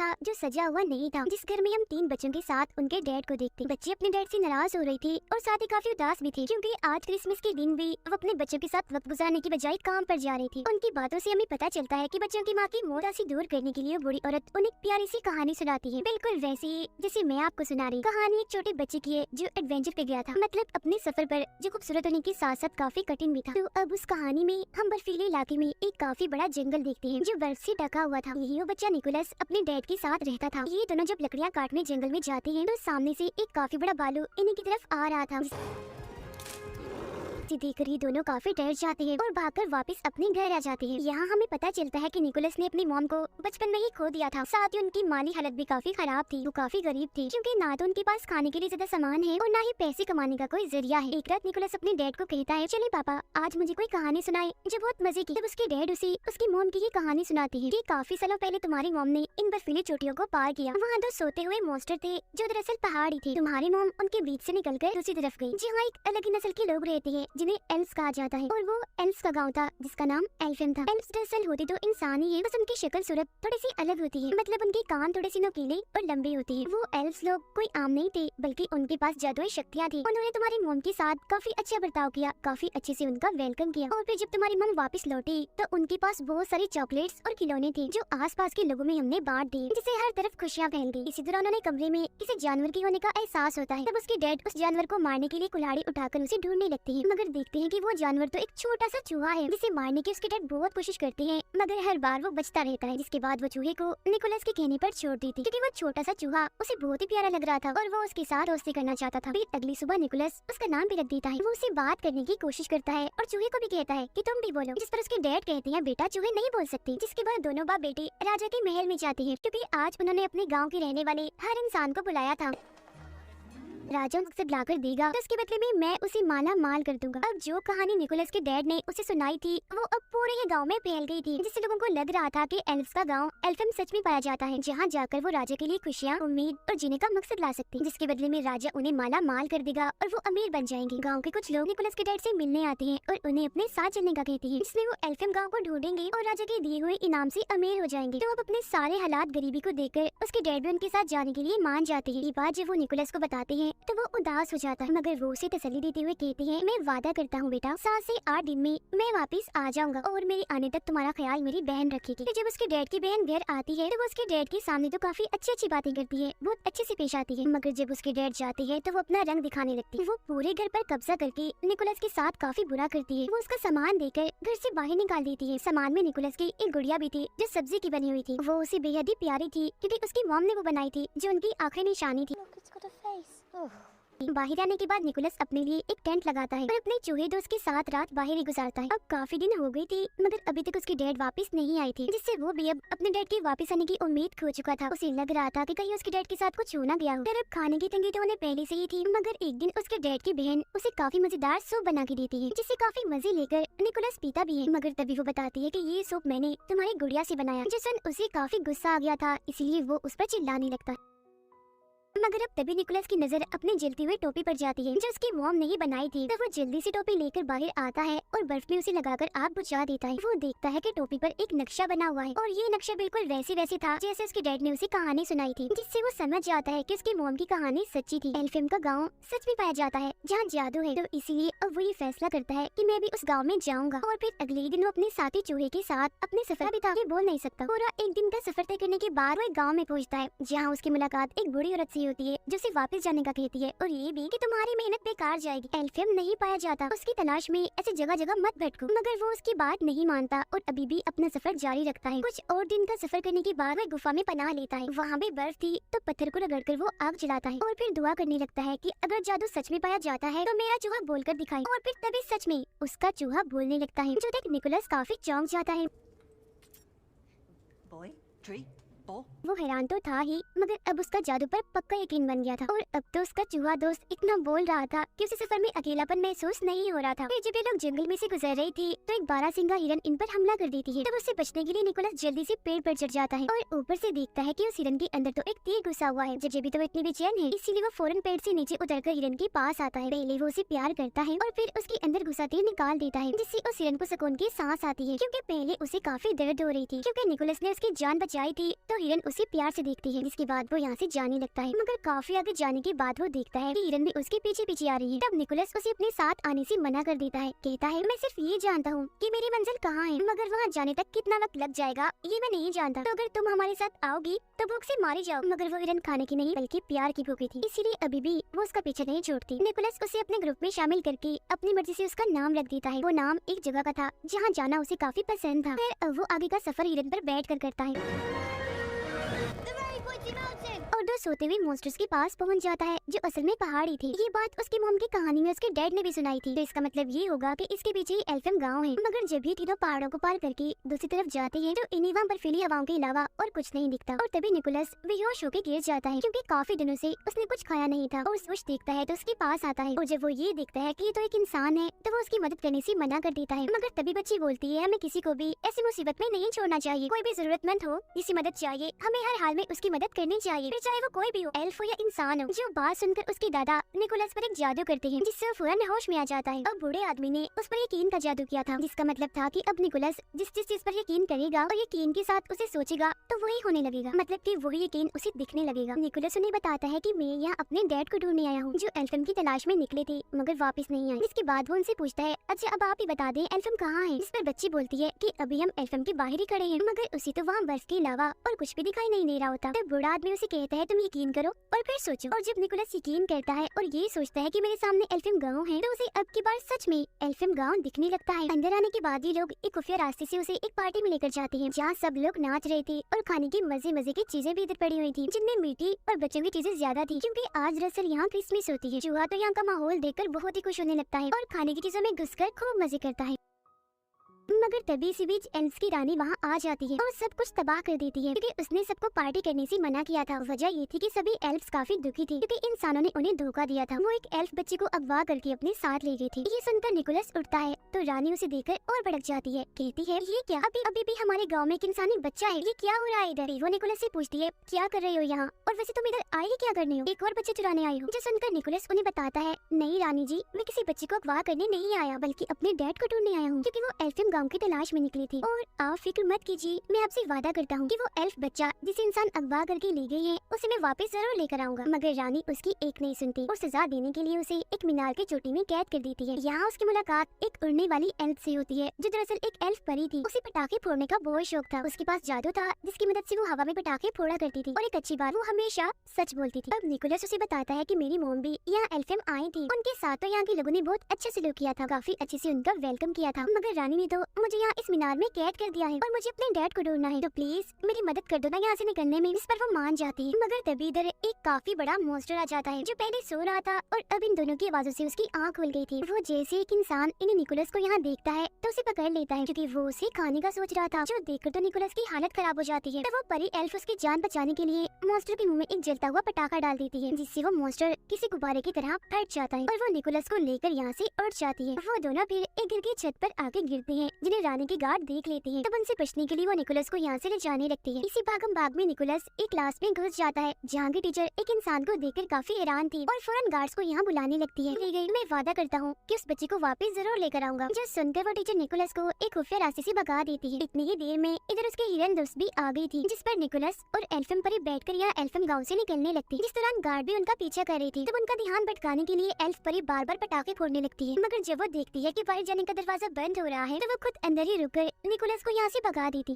था जो सजा हुआ नहीं था, जिस घर में हम 3 बच्चों के साथ उनके डैड को देखते। बच्चे अपने डैड से नाराज हो रही थी और साथ ही काफी उदास भी थी, क्योंकि आज क्रिसमस के दिन भी वो अपने बच्चों के साथ वक्त गुजारने की बजाय काम पर जा रही थी। उनकी बातों से हमें पता चलता है कि बच्चों की माँ की उदासी दूर करने के लिए बूढ़ी औरत उन्हें प्यारी सी कहानी सुनाती है, बिल्कुल वैसी ही जैसे मैं आपको सुना रही। कहानी एक छोटे बच्चे की है जो एडवेंचर पे गया था, मतलब अपने सफर पर, जो खूबसूरत होने के साथ साथ काफी कठिन भी था। तो अब उस कहानी में हम बर्फीले इलाके में एक काफी बड़ा जंगल देखते हैं जो बर्फ से ढका हुआ था। यही वो बच्चा निकोलस अपने डैड के साथ रहता था। ये दोनों जब लकड़ियाँ काटने जंगल में जाते हैं तो सामने से एक काफी बड़ा भालू इन्हीं की तरफ आ रहा था। देखकर ये दोनों काफी डर जाते हैं और भागकर वापस अपने घर आ जाते हैं। यहाँ हमें पता चलता है कि निकोलस ने अपनी मॉम को बचपन में ही खो दिया था। साथ ही उनकी माली हालत भी काफी खराब थी, वो काफी गरीब थी, क्योंकि ना तो उनके पास खाने के लिए ज्यादा सामान है और ना ही पैसे कमाने का कोई जरिया है। एक रात निकोलस अपने डैड को कहता है, चलिए पापा आज मुझे कोई कहानी सुनाए, जो बहुत मजे की। जब उसके डैड उसकी मॉम की ये कहानी सुनाती है कि काफी सालों पहले तुम्हारी मॉम ने इन बर्फीली चोटियों को पार किया। वहाँ 2 सोते हुए मॉन्स्टर थे जो दरअसल पहाड़ी थे। तुम्हारी मॉम उनके बीच से निकलकर दूसरी तरफ गई, जहाँ एक अलग ही नस्ल के लोग रहते हैं जिन्हें एल्व्स कहा जाता है, और वो एल्व्स का गांव था जिसका नाम एल्फेम था। एल्व्स दरअसल होते तो इंसान ही है, बस उनकी शक्ल सूरत थोड़ी सी अलग होती है, मतलब उनके कान थोड़े से नुकीले और लंबे होते हैं। वो एल्व्स लोग कोई आम नहीं थे, बल्कि उनके पास जादुई शक्तियाँ थी। उन्होंने तुम्हारी मॉम के साथ काफी अच्छा बर्ताव किया, काफी अच्छे से उनका वेलकम किया, और फिर जब तुम्हारी मॉम वापस लौटी तो उनके पास बहुत सारी चॉकलेट्स और खिलौने थे जो आसपास के लोगों में हमने बांट दिए, जिससे हर तरफ खुशियाँ फैल गई। इसी दौरान उन्हें कमरे में किसी जानवर के होने का एहसास होता है। तब उसके डैड उस जानवर को मारने के लिए कुल्हाड़ी उठाकर उसे ढूंढने लगते हैं, मगर देखते हैं कि वो जानवर तो एक छोटा सा चूहा है, जिसे मारने की उसके डैड बहुत कोशिश करते हैं, मगर हर बार वो बचता रहता है। जिसके बाद वो चूहे को निकोलस के कहने पर छोड़ देती, क्योंकि वो छोटा सा चूहा उसे बहुत ही प्यारा लग रहा था और वो उसके साथ दोस्ती करना चाहता था। फिर अगली सुबह निकोलस उसका नाम भी रख देता है। वो उसे बात करने की कोशिश करता है और चूहे को भी कहता है कि तुम भी बोलो, जिस पर उसके डैड कहते हैं, बेटा चूहे नहीं बोल सकते। जिसके बाद दोनों बाप बेटे राजा के महल में जाते हैं, क्योंकि आज उन्होंने अपने गाँव के रहने वाले हर इंसान को बुलाया था। राजा उसे बुलाकर देगा तो उसके बदले में मैं उसे माला माल कर दूंगा। अब जो कहानी निकोलस के डैड ने उसे सुनाई थी वो अब पूरे ही गांव में फैल गई थी, जिससे लोगों को लग रहा था कि एल्व्स का गांव एल्फेम सच में पाया जाता है, जहां जाकर वो राजा के लिए खुशियां, उम्मीद और जीने का मकसद ला सकते हैं। जिसके बदले में राजा उन्हें माला माल कर देगा और वो अमीर बन जाएंगे। गाँव के कुछ लोग निकोलस के डैड से मिलने आते हैं और उन्हें अपने साथ चलने का कहते हैं, जिसमें वो एल्फेम गाँव को ढूंढेंगे और राजा के दिए हुए इनाम से अमीर हो जाएंगे। तो अब अपने सारे हालात गरीबी को देखकर उसके डैड भी उनके साथ जाने के लिए मान जाते हैं। ये बात जब वो निकोलस को बताते हैं तो वो उदास हो जाता है, मगर वो उसे तसल्ली देते हुए कहते हैं, मैं वादा करता हूँ बेटा 7 से 8 दिन में मैं वापस आ जाऊंगा और मेरे आने तक तुम्हारा ख्याल मेरी बहन रखेगी। तो जब उसके डैड की बहन घर आती है तो वो उसके डैड के सामने तो काफी अच्छी बातें करती है, बहुत अच्छे से पेश आती है, मगर जब उसके डैड जाते हैं तो वो अपना रंग दिखाने लगती है। वो पूरे घर पर कब्जा करके निकोलस के साथ काफी बुरा करती है। वो उसका सामान देकर घर से बाहर निकाल देती है। सामान में निकोलस की एक गुड़िया भी थी जो सब्जी की बनी हुई थी। वो उसे बेहद ही प्यारी थी, क्योंकि उसकी मॉम ने वो बनाई थी, जो उनकी आखिरी निशानी थी। बाहर आने के बाद निकोलस अपने लिए एक टेंट लगाता है और अपने चूहे दोस्त के साथ रात बाहर ही गुजारता है। अब काफी दिन हो गई थी, मगर अभी तक उसके डैड वापस नहीं आए थे, जिससे वो भी अब अपने डैड के वापस आने की उम्मीद खो चुका था। उसे लग रहा था कि कहीं उसके डैड के साथ कुछ हो ना गया हो। अब खाने की तंगी तो उन्हें पहले से ही थी, मगर एक दिन उसके डैड की बहन उसे काफी मजेदार सूप बना के देती है, जिससे काफी मजे लेकर निकोलस पीता भी है। मगर तभी वो बताती है कि ये सूप मैंने तुम्हारी गुड़िया से बनाया, जिस सुन उसे काफी गुस्सा आ गया था, इसीलिए वो उस पर चिल्लाने लगता है। मगर अब तभी निकोलस की नजर अपने जलती हुई टोपी पर जाती है जो उसकी मॉम ने ही बनाई थी। तब वो जल्दी से टोपी लेकर बाहर आता है और बर्फ में उसे लगाकर आग बुझा देता है। वो देखता है कि टोपी पर एक नक्शा बना हुआ है और ये नक्शा बिल्कुल वैसे था जैसे उसके डैड ने उसे कहानी सुनाई थी, जिससे वो समझ जाता है कि उसकी मॉम की कहानी सच्ची थी। एल्फेम का गाँव सच में पाया जाता है जहाँ जादू है, तो इसीलिए अब वो ये फैसला करता है कि मैं भी उस गाँव में जाऊंगा। और फिर अगले दिन वो अपने साथी चूहे के साथ अपने सफर बिता के बोल नहीं सकता। पूरा एक दिन का सफर तय करने के बाद वो एक गाँव में पहुँचता है, जहाँ उसकी मुलाकात एक बूढ़ी औरत से होती है जो उसे वापस जाने का कहती है, और ये भी कि तुम्हारी मेहनत बेकार जाएगी, एल्फेम नहीं पाया जाता, उसकी तलाश में ऐसे जगह जगह मत भटको। मगर वो उसकी बात नहीं मानता और अभी भी अपना सफर जारी रखता है। कुछ और दिन का सफर करने के बाद वह गुफा में पनाह लेता है। वहाँ भी बर्फ थी, तो पत्थर को रगड़कर वो आग जलाता है और फिर दुआ करने लगता है कि अगर जादू सच में पाया जाता है तो मेरा चूहा बोलकर दिखाए। और फिर तभी सच में उसका चूहा बोलने लगता है, जो देख निकोलस काफी चौंक जाता है। Boy, tree, ball. वो हैरान तो था ही, मगर अब उसका जादू पर पक्का यकीन बन गया था। और अब तो उसका चूहा दोस्त इतना बोल रहा था कि उसे सफर में अकेलापन महसूस नहीं हो रहा था। फिर जब ये लोग जंगल में से गुजर रही थी तो एक बारहसिंगा हिरन इन पर हमला कर देती है। तब उससे बचने के लिए निकोलस जल्दी से पेड़ पर चढ़ जाता है और ऊपर से देखता है कि उस हिरन के अंदर तो एक तीर घुसा हुआ है। जब भी तो इतनी बेचैन है, इसीलिए वो फौरन पेड़ से नीचे उतरकर हिरन के पास आता है। पहले वो उसे प्यार करता है और फिर उसके अंदर घुसा तीर निकाल देता है, जिससे उस हिरन को सुकून की सांस आती है, क्योंकि पहले उसे काफी दर्द हो रही थी। क्योंकि निकोलस ने उसकी जान बचाई थी तो हिरन उसे प्यार से देखती है, जिसके बाद वो यहाँ से जाने लगता है। मगर काफी आगे जाने के बाद वो देखता है कि हिरन भी उसके पीछे पीछे आ रही है। तब निकोलस उसे अपने साथ आने से मना कर देता है। कहता है मैं सिर्फ ये जानता हूँ कि मेरी मंजिल कहाँ है, मगर वहाँ जाने तक कितना वक्त लग जाएगा ये मैं नहीं जानता। तो अगर तुम हमारे साथ आओगी तो भूख से मारी जाओ। मगर वो हिरन खाने की नहीं बल्कि प्यार की भूखी थी, इसीलिए अभी भी वो उसका पीछे नहीं छोड़ती। निकोलस उसे अपने ग्रुप में शामिल करके अपनी मर्जी से उसका नाम रख देता है। वो नाम एक जगह का था जहाँ जाना उसे काफी पसंद था। फिर वो आगे का सफर हिरन पर बैठ कर करता है और दो सोते हुए मॉन्स्टर्स के पास पहुंच जाता है, जो असल में पहाड़ी थी। ये बात उसकी मॉम की कहानी में उसके डैड ने भी सुनाई थी, तो इसका मतलब ये होगा कि इसके पीछे ही एल्फम गांव है। मगर जब भी तीनों पहाड़ों को पार करके दूसरी तरफ जाते हैं तो इन्हें वहाँ बर्फीली हवाओं के अलावा और कुछ नहीं दिखता। और तभी निकोलस बेहोश होकर गिर जाता है, क्योंकि काफी दिनों से उसने कुछ खाया नहीं था। और सोच देखता है तो उसके पास आता है, और जब वो ये देखता है कि ये तो एक इंसान है तो वो उसकी मदद करने से मना कर देता है। मगर तभी बच्ची बोलती है हमें किसी को भी ऐसी मुसीबत में नहीं छोड़ना चाहिए। कोई भी जरूरतमंद हो, जिसे मदद चाहिए, हमें हर हाल में उसकी मदद करनी चाहिए, फिर चाहे वो कोई भी हो, एल्फ हो या इंसान हो। जो बात सुनकर उसके दादा निकोलस पर एक जादू करते हैं, जिससे वो फौरन होश में आ जाता है। अब बूढ़े आदमी ने उस पर यकीन का जादू किया था, जिसका मतलब था कि अब निकोलस जिस जिस चीज पर यकीन करेगा और यकीन के साथ उसे सोचेगा तो वही होने लगेगा, मतलब कि वही यकीन उसे दिखने लगेगा। निकोलस उन्हें बताता है कि मैं यहाँ अपने डैड को ढूंढने आया हूँ, जो एल्फम की तलाश में निकले थे मगर वापस नहीं आए। इसके बाद वो उनसे पूछता है अच्छा अब आप ही बता दें एल्फम कहाँ है। इस पर बच्ची बोलती है कि अभी हम एल्फम के बाहर ही खड़े हैं, मगर उसी तो वहाँ बर्फ के अलावा और कुछ भी दिखाई नहीं दे रहा होता। तब बूढ़ा आदमी उसे कहता है तुम यकीन करो और फिर सोचो। और जब निकोलस यकीन करता है और ये सोचता है कि मेरे सामने एल्फम गांव है, तो उसे अब की बार सच में एल्फम गांव दिखने लगता है। अंदर आने के बाद ये लोग एक खुफिया रास्ते से उसे एक पार्टी में लेकर जाते हैं, जहाँ सब लोग नाच रहे थे और खाने की मजे मजे की चीजें भी इधर पड़ी हुई थी, जिनमें मीठी और बच्चों की चीजें ज्यादा थी, क्योंकि आज दरअसल यहाँ क्रिसमस होती है। चूहा तो यहाँ का माहौल देखकर बहुत ही खुश होने लगता है और खाने की चीजों में घुसकर खूब मजे करता है। मगर तभी इसी बीच एल्फ्स की रानी वहाँ आ जाती है और सब कुछ तबाह कर देती है, क्योंकि उसने सबको पार्टी करने से मना किया था। वजह ये थी कि सभी एल्फ्स काफी दुखी थी, क्योंकि इंसानों ने उन्हें धोखा दिया था। वो एक एल्फ बच्चे को अगवा करके अपने साथ ले गई थी। ये सुनकर निकोलस उठता है तो रानी उसे देखकर और भड़क जाती है, कहती है ये क्या, अभी भी हमारे गाँव में एक इंसानी बच्चा है, ये क्या हो रहा है इधर। वो निकोलस से पूछती है क्या कर रहे हो यहाँ, और वैसे तुम इधर आए क्या करने हो, एक और बच्चे चुराने आए हो। जो सुनकर निकोलस उन्हें बताता है नहीं रानी जी, मैं किसी बच्चे को अगवा करने नहीं आया, बल्कि अपने डैड को ढूंढने आया हूँ, क्योंकि वो एल्फम गाँव की तलाश में निकली थी। और आप फिक्र मत कीजिए, मैं आपसे वादा करता हूँ कि वो एल्फ बच्चा जिसे इंसान अगवा करके ले गई है उसे मैं वापस जरूर लेकर आऊंगा। मगर रानी उसकी एक नहीं सुनती और सजा देने के लिए उसे एक मीनार की चोटी में कैद कर देती है। यहाँ उसकी मुलाकात एक उड़ने वाली एल्फ से होती है, जो दरअसल एक एल्फ परी थी। उसे पटाखे फोड़ने का बहुत शौक था, उसके पास जादू था जिसकी मदद से वो हवा में पटाखे फोड़ा करती थी, और एक अच्छी बात वो हमेशा सच बोलती थी। अब निकोलस उसे बताता है कि मेरी मॉम भी यहाँ एल्फम आई थी, उनके साथ तो यहाँ के लोगों ने बहुत अच्छे सलूक किया था, काफी अच्छे से उनका वेलकम किया था, मगर रानी ने तो मुझे यहाँ इस मीनार में कैद कर दिया है और मुझे अपने डैड को ढूंढना है, तो प्लीज मेरी मदद कर दो ना यहाँ से निकलने में। इस पर वो मान जाती है। मगर तभी इधर एक काफी बड़ा मॉन्स्टर आ जाता है, जो पहले सो रहा था और अब इन दोनों की आवाजों से उसकी आंख खुल गई थी। वो जैसे एक इंसान इन निकोलस को यहाँ देखता है तो उसे पकड़ लेता है, क्योंकि वो उसे खाने का सोच रहा था, जो देखकर तो निकोलस की हालत खराब हो जाती है। तो वो परी एल्फ उसकी जान बचाने के लिए मॉन्स्टर के मुंह में एक जलता हुआ पटाखा डाल देती है, जिससे वो मॉन्स्टर किसी गुब्बारे की तरह फट जाता है और वो निकोलस को लेकर यहाँ से उड़ जाती है। वो दोनों फिर एक घर की छत पर आके गिरते हैं, जिन्हें रानी की गार्ड देख लेती है। तब उनसे बचने के लिए वो निकोलस को यहाँ से ले जाने लगती है। इसी भागम भाग में निकोलस एक क्लास में घुस जाता है, जहाँ की टीचर एक इंसान को देखकर काफी हैरान थी और फौरन गार्ड्स को यहाँ बुलाने लगती है। ले गई, मैं वादा करता हूँ कि उस बच्चे को वापस जरूर लेकर आऊंगा। जो सुनकर वो टीचर निकोलस को एक खुफिया रास्ते से भगा देती है। इतनी ही देर में इधर उसके हिरन दोस्त भी आ गई थी, जिस पर निकोलस और एल्फम परी बैठकर यहाँ एल्फम गाँव से निकलने लगती। जिस दौरान गार्ड भी उनका पीछा कर रही थी, तब उनका ध्यान भटकाने के लिए एल्फ परी बार बार पटाखे फोड़ने लगती है। मगर जब वो देखती है कि बाहर जाने का दरवाजा बंद हो रहा है, तो वो खुद अंदर ही रुककर निकोलस को यहाँ से भगा देती।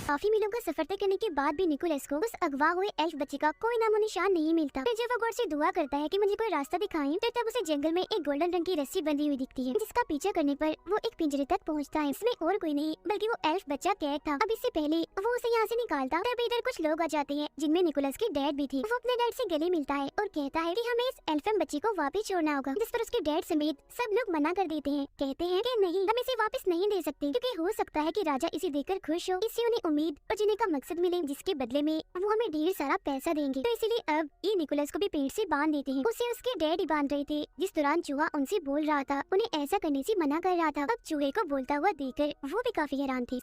काफी मीलों का सफर तय करने के बाद भी निकोलस को उस अगवा हुए एल्फ बच्चे का कोई नामो निशान नहीं मिलता। फिर जब वो गॉड से दुआ करता है कि मुझे कोई रास्ता दिखाएं, तो तब उसे जंगल में एक गोल्डन रंग की रस्सी बंधी हुई दिखती है, जिसका पीछा करने पर वो एक पिंजरे तक पहुंचता है। इसमें और कोई नहीं बल्कि वो एल्फ बच्चा कैद था। अब इससे पहले वो उसे यहाँ से निकालता, तब इधर कुछ लोग आ जाते हैं, जिनमें निकोलस की डैड भी थी। वो अपने डैड से गले मिलता है और कहता है कि हमें इस एल्फम बच्चे को वापस छोड़ना होगा, जिस पर उसके डैड समेत सब लोग मना कर देते हैं। कहते हैं कि नहीं, हम इसे वापस नहीं दे सकते, क्योंकि हो सकता है कि राजा इसे देखकर खुश हो, इससे उन्हें उम्मीद और जीने का मकसद मिले, जिसके बदले में वो हमें ढेर सारा पैसा देंगे। तो इसीलिए अब ये निकोलस को भी पेड़ से बांध देते हैं। उसे उसके डैड ही बांध रहे थे, जिस दौरान चूहा उनसे बोल रहा था, उन्हें ऐसा करने से मना कर रहा था। अब चूहे को बोलता हुआ देखकर वो भी काफी हैरान थे।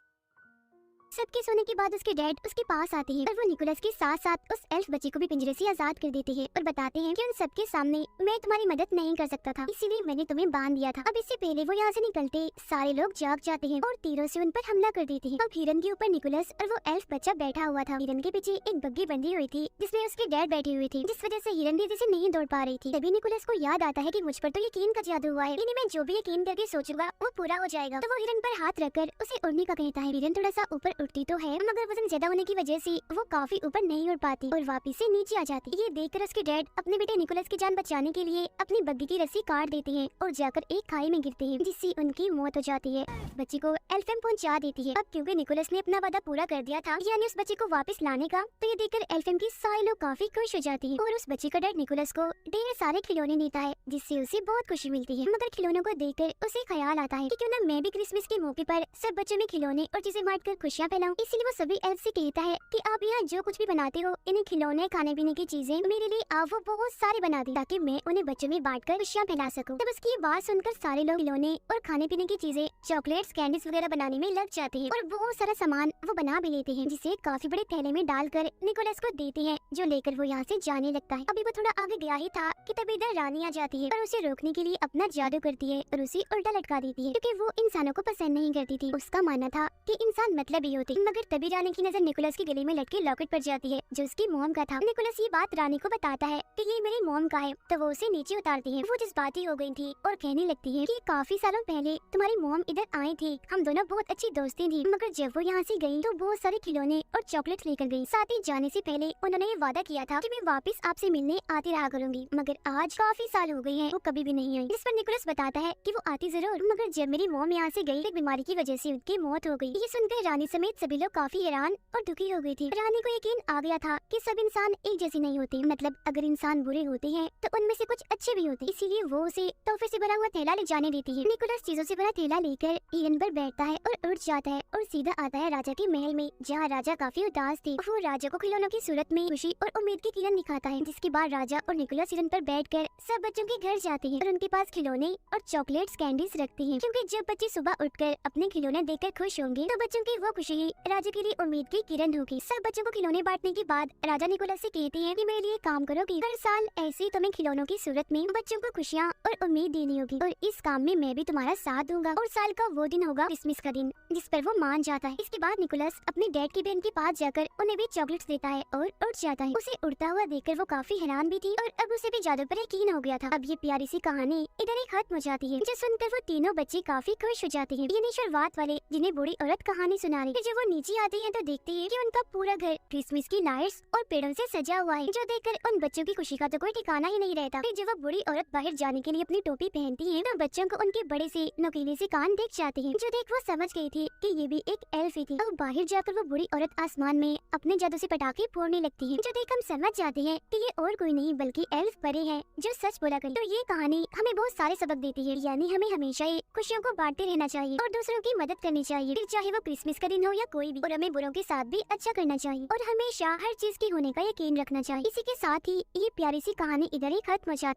सबके सोने के बाद उसके डैड उसके पास आते हैं और वो निकोलस के साथ साथ उस एल्फ बच्चे को भी पिंजरे से आजाद कर देते हैं और बताते हैं कि उन सबके सामने मैं तुम्हारी मदद नहीं कर सकता था, इसीलिए मैंने तुम्हें बांध दिया था। अब इससे पहले वो यहाँ से निकलते सारे लोग जाग जाते हैं और तीरों से उन पर हमला कर देते हैं। अब हिरन के ऊपर निकोलस और वो एल्फ बच्चा बैठा हुआ था। हिरन के पीछे एक बग्गी बंधी हुई थी जिसमें उसके डैड बैठे हुए थे, जिस वजह से हिरन तेजी से नहीं दौड़ पा रही थी। तभी निकोलस को याद आता है कि मुझ पर तो यकीन का जादू हुआ है, इन्हें मैं जो भी यकीन करके सोचूंगा वो पूरा हो जाएगा। तो वो हिरन पर हाथ रखकर उसे उड़ने का कहता है। हिरन थोड़ा सा ऊपर उठती तो है मगर वजन ज्यादा होने की वजह से वो काफी ऊपर नहीं उड़ पाती और वापिस से नीचे आ जाती। ये देखकर उसके डैड अपने बेटे निकोलस की जान बचाने के लिए अपनी बग्गी की रस्सी काट देते हैं और जाकर एक खाई में गिरते हैं, जिससे उनकी मौत हो जाती है। बच्चे को एल्फेम पहुंचा देती है। अब क्योंकि निकोलस ने अपना वादा पूरा कर दिया था, यानी उस बच्चे को वापस लाने का, तो ये देखकर एल्फेम की सारे लोग काफी खुश हो जाती है और उस बच्चे का डैड निकोलस को ढेर सारे खिलौने देता है, जिससे उसे बहुत खुशी मिलती है। मगर खिलौनों को देखकर उसे ख्याल आता है कि क्यों ना मैं भी क्रिसमस के मौके पर सब बच्चों में खिलौने और चीजें बांटकर खुशियाँ फैलाऊं। इसलिए वो सभी एल्फ से कहता है कि आप यहाँ जो कुछ भी बनाते हो, इन्हें खिलौने, खाने पीने की चीजें मेरे लिए आप वो बहुत सारे बना दी, ताकि मैं उन्हें बच्चों में बांटकर खुशियाँ फैला सकूं। तब उसकी बात सुनकर सारे लोग खिलौने और खाने पीने की चीजें, चॉकलेट्स, कैंडीज वगैरह बनाने में लग जाते हैं और बहुत सारा सामान वो बना भी लेते हैं, जिसे काफी बड़े थैले में डालकर निकोलस को देते हैं, जो लेकर वो यहाँ से जाने लगता है। अभी वो थोड़ा आगे गया ही था कि तभी इधर रानी आ जाती है और उसे रोकने के लिए अपना जादू करती है और उसे उल्टा लटका देती है, क्योंकि वो इंसानों को पसंद नहीं करती थी। उसका मानना था कि इंसान मतलबी होते। मगर तभी रानी की नजर निकोलस के गले में लटके लॉकेट पर जाती है, जो उसकी मॉम का था। निकोलस ये बात रानी को बताता है कि ये मेरी मॉम का है, तो वो उसे नीचे उतारती है। वो जज्बाती हो गई थी और कहने लगती है कि काफी सालों पहले तुम्हारी मॉम इधर आई थी, हम दोनों बहुत अच्छी दोस्ती थी, मगर जब वो यहाँ से गई तो बहुत सारे खिलौने और चॉकलेट लेकर गई। साथ ही जाने से पहले उन्होंने ये वादा किया था कि मैं वापस आपसे मिलने आती रहा करूंगी, मगर आज काफी साल हो गए हैं वो कभी भी नहीं आई। जिस पर निकोलस बताता है कि वो आती जरूर, मगर जब मेरी मॉम यहाँ से गई, एक बीमारी की वजह से उनकी मौत हो गई। ये सुनकर रानी समेत सभी लोग काफी हैरान और दुखी हो गई थी। रानी को यकीन आ गया था कि सब इंसान एक जैसे नहीं होते, मतलब अगर इंसान बुरे होते हैं तो उनमें से कुछ अच्छे भी होते, इसीलिए वो उसे तोहफे से भरा हुआ थैला ले जाने देती है। निकोलस चीजों से भरा थैला लेकर हिरन पर बैठता है और उड़ जाता है और सीधा आता है राजा के महल में, जहाँ राजा काफी उदास थे। वो राजा को खिलौनों की सूरत में खुशी और उम्मीद की किरण दिखाता है, जिसके बाद राजा और निकोलस हिरन पर बैठकर सब बच्चों के घर जाते हैं और उनके पास खिलौने और चॉकलेट्स, कैंडीज रखते हैं, क्योंकि जब बच्चे सुबह उठकर अपने खिलौने देखकर खुश होंगे तो बच्चों की वो खुशी ही राजा के लिए उम्मीद की किरण होगी। सब बच्चों को खिलौने बांटने के बाद राजा निकोलस से कहते हैं कि मेरे लिए काम करोगी, हर साल ऐसे ही तुम्हें खिलौनों की सूरत में बच्चों को खुशियाँ और उम्मीद देनी होगी, और इस काम में मैं भी तुम्हारा साथ दूंगा। और साल का वो दिन होगा क्रिसमस का दिन, जिस पर वो मान जाता है। इसके बाद निकोलस अपने डैड की बहन के पास जाकर उन्हें भी चॉकलेट्स देता है और उड़ जाता है। उसे उड़ता हुआ देखकर वो काफी हैरान भी थी और अब उसे भी जादू पर यकीन हो गया था। अब ये प्यारी सी कहानी इधर ही खत्म हो जाती है, जो सुनकर वो तीनों बच्चे काफी खुश हो जाते हैं। ये नहीं शुरुआत वाले जिन्हें बूढ़ी औरत कहानी सुना रही है। जब वो नीचे आते हैं तो देखते हैं कि उनका पूरा घर क्रिसमस की लाइट्स और पेड़ों से सजा हुआ है, जो देखकर उन बच्चों की खुशी का तो कोई ठिकाना ही नहीं रहता। फिर जब वो बूढ़ी औरत बाहर जाने के लिए अपनी टोपी पहनती है तो बच्चों को उनके बड़े से नुकीले से कान दिख जाते हैं, जो देख वो समझ गई थी कि ये भी एक एल्फ ही थी। और बाहर जाकर वो बूढ़ी औरत आसमान में अपने जादू से पटाखे फोड़ने लगती है, जो देख हम समझ जाते हैं कि ये और कोई नहीं बल्कि एल्फ परी है, जो सच बोला करती। तो ये कहानी हमें बहुत सारे सबक देती है, यानी हमें हमेशा ही खुशियों को बांटते रहना चाहिए और दूसरों की मदद करनी चाहिए, फिर चाहे वो क्रिसमस का दिन हो या कोई भी। और हमें बुरों के साथ भी अच्छा करना चाहिए और हमेशा हर चीज की होने का यकीन रखना चाहिए। इसी के साथ ही ये प्यारी सी कहानी इधर ही खत्म हो जाती है।